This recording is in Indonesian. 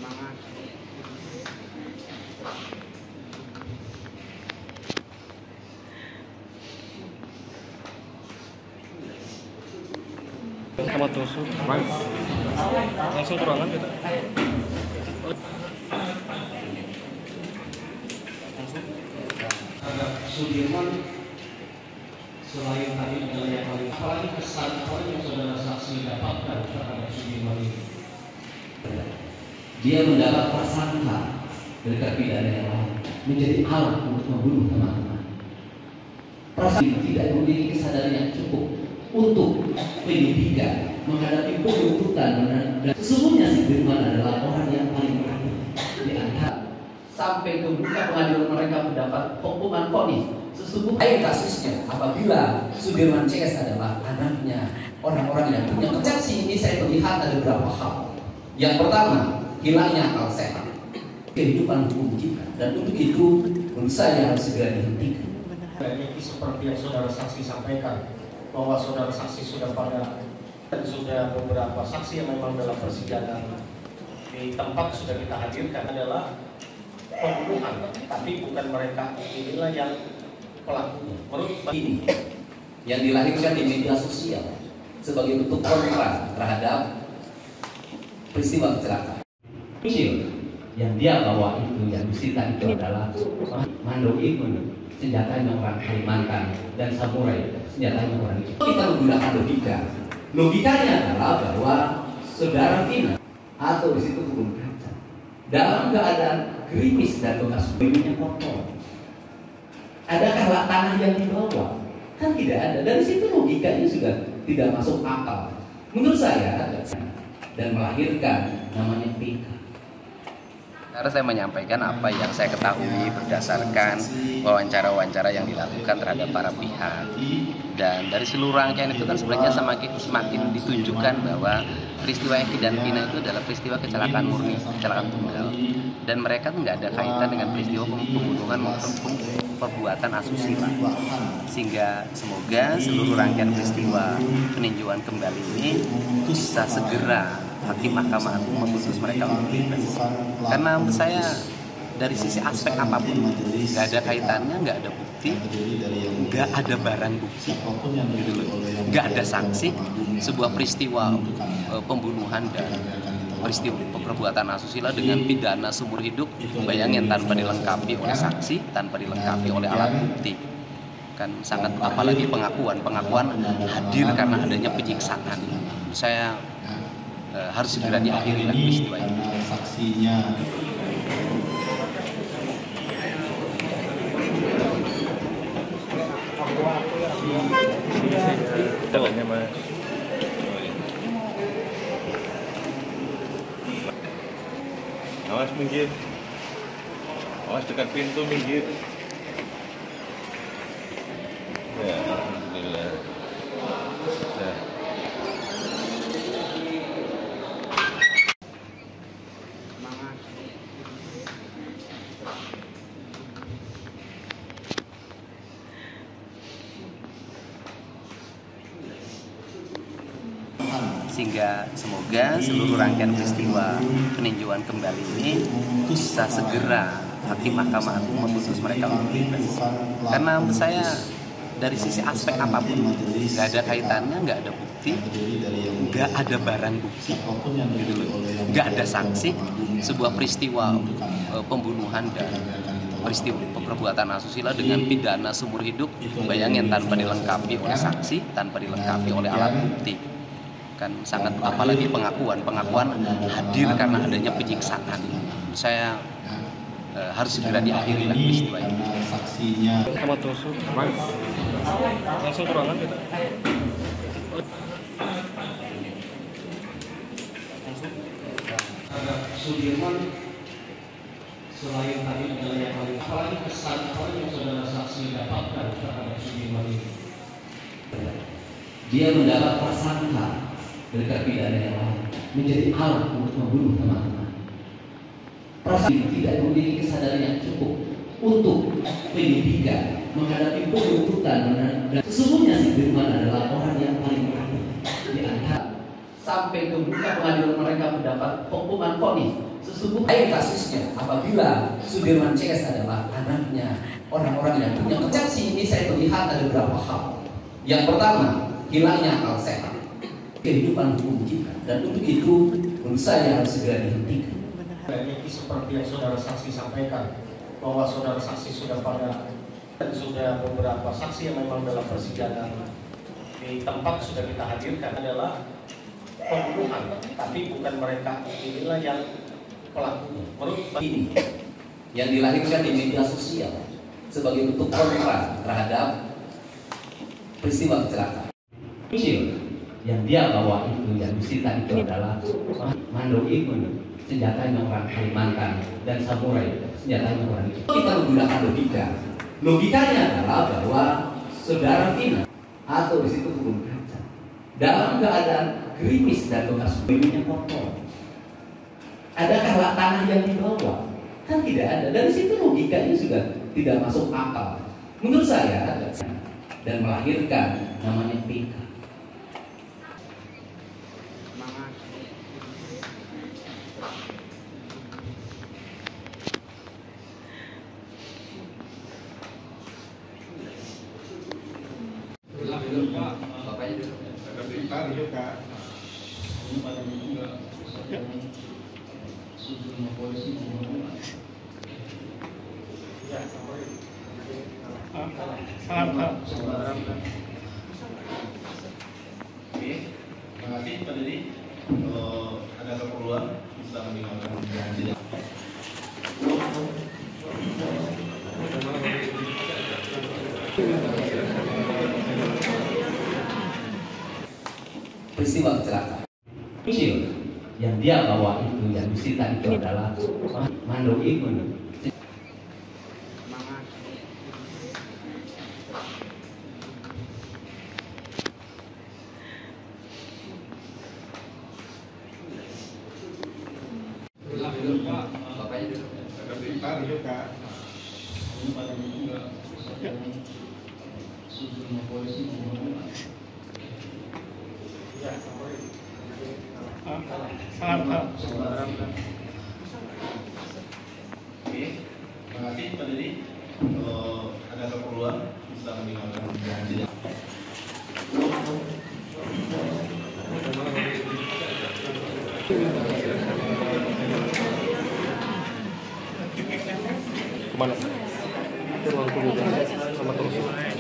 Sama tusuk, langsung ke ruangan kita. Sudirman selain tadi adalah yang paling apalagi kesan yang saudara saksi dapatkan terhadap Sudirman ini. Dia mendapat prasangka dari terpidana yang lain menjadi alat untuk membunuh teman-teman. Prasangka tidak memiliki kesadaran yang cukup untuk penyidikan menghadapi penuntutan dan sesungguhnya Sudirman adalah orang yang paling berani di antara sampai membuka pengadilan mereka mendapat hukuman vonis. Sesungguhnya kasusnya apabila Sudirman CS adalah anaknya orang-orang yang punya persepsi ini, saya melihat ada beberapa hal. Yang pertama, hilangnya akal sehat kehidupan hukum kita, dan untuk itu menurut saya harus segera dihentikan. Ini seperti yang saudara saksi sampaikan bahwa saudara saksi sudah dan sudah beberapa saksi yang memang dalam persidangan di tempat sudah kita hadirkan adalah pembunuhan, tapi bukan mereka, inilah yang pelaku. Menurut ini yang dilahirkan di media sosial sebagai bentuk kontra terhadap peristiwa kecelakaan kecil yang dia bawa itu, yang disita itu adalah Mando Imun, senjatanya orang Kalimantan, dan samurai, senjatanya orang itu. Kita menggunakan logikanya adalah bahwa saudara Vina atau di situ kebun kaca dalam keadaan gerimis dan bekas bulunya kotor. Adakah tanah yang dibawa? Kan tidak ada. Dari situ logikanya sudah tidak masuk akal menurut saya, dan melahirkan namanya PK. Karena saya menyampaikan apa yang saya ketahui berdasarkan wawancara-wawancara yang dilakukan terhadap para pihak, dan dari seluruh rangkaian itu kan sebenarnya semakin ditunjukkan bahwa peristiwa Eki dan Vina itu adalah peristiwa kecelakaan murni, kecelakaan tunggal, dan mereka nggak ada kaitan dengan peristiwa pembunuhan maupun perbuatan asusila. Sehingga semoga seluruh rangkaian peristiwa peninjauan kembali ini bisa segera Hakim Mahkamah Agung memutus mereka untuk bebas. Karena menurut saya dari sisi aspek apapun nggak ada kaitannya, nggak ada bukti, nggak ada barang bukti, nggak ada sanksi. Sebuah peristiwa pembunuhan dan peristiwa perbuatan asusila dengan pidana seumur hidup, bayangin, tanpa dilengkapi oleh saksi, tanpa dilengkapi oleh alat bukti, kan sangat, apalagi pengakuan hadir karena adanya penyiksaan. Saya harus segera diakhiri peristiwa ini. Saksinya Telahnya mas. Awas minggir. Awas dekat pintu, minggir. Ya, alhamdulillah. Ya. Sehingga semoga seluruh rangkaian peristiwa peninjauan kembali ini bisa segera Hakim Mahkamah Agung memutus mereka untuk bebas. Karena menurut saya dari sisi aspek apapun nggak ada kaitannya, nggak ada bukti, nggak ada barang bukti, nggak ada sanksi. Sebuah peristiwa pembunuhan dan peristiwa perbuatan asusila dengan pidana seumur hidup, bayangin, tanpa dilengkapi oleh saksi, tanpa dilengkapi oleh alat bukti, kan sangat, apalagi pengakuan hadir karena adanya penyiksaan. Saya harus segera diakhiri peristiwa ini. saksinya Sama tusuk, langsung ke ruangan kita. Sudirman selain tadi adalah yang paling apalagi kesan yang saudara saksi dapatkan terhadap Sudirman ini. Dia mendapat prasangka dari terpidana yang lain menjadi alat untuk membunuh teman-teman. Prasangka tidak memiliki kesadaran yang cukup untuk penyidikan menghadapi penuntutan, dan sesungguhnya Sudirman adalah orang yang paling berani di antara sampai ke muka pengadilan mereka mendapat hukuman vonis. Sesungguhnya kasusnya apabila Sudirman CS adalah anaknya orang-orang yang punya persepsi ini, saya melihat ada beberapa hal. Yang pertama, hilangnya akal sehat, kehidupan hukum kita, dan untuk itu menurut saya harus segera dihentikan. Ini seperti yang saudara saksi sampaikan, bahwa saudara saksi sudah pada dan sudah beberapa saksi yang memang dalam persidangan di tempat sudah kita hadirkan adalah pembunuhan, tapi bukan mereka, inilah yang pelaku. Menurut Ini yang dilahirkan di media sosial sebagai bentuk kontra terhadap peristiwa kecelakaan. Yang dia bawa itu, yang disita itu adalah Mando Ikun, senjatanya orang Kalimantan, dan samurai, senjatanya orang itu. Kita menggunakan logika. Logikanya adalah bahwa saudara Vina atau di situ kebun kaca dalam keadaan gerimis dan bekas bulunya kotor. Adakah tanah yang dibawa? Kan tidak ada. Dari situ logikanya sudah tidak masuk akal. Menurut saya dan melahirkan namanya PK. Oke, terima kasih Pak Dedi. Kalau ada keperluan bisa meninggalkan sidang. Peristiwa kecelakaan yang dia bawa itu, yang disita itu adalah Mando Ikun. Oke, terima kasih Pak Dedi. Kalau ada keperluan bisa meninggalkan sidang. Kemana? Ke ruang tunggu sama terus.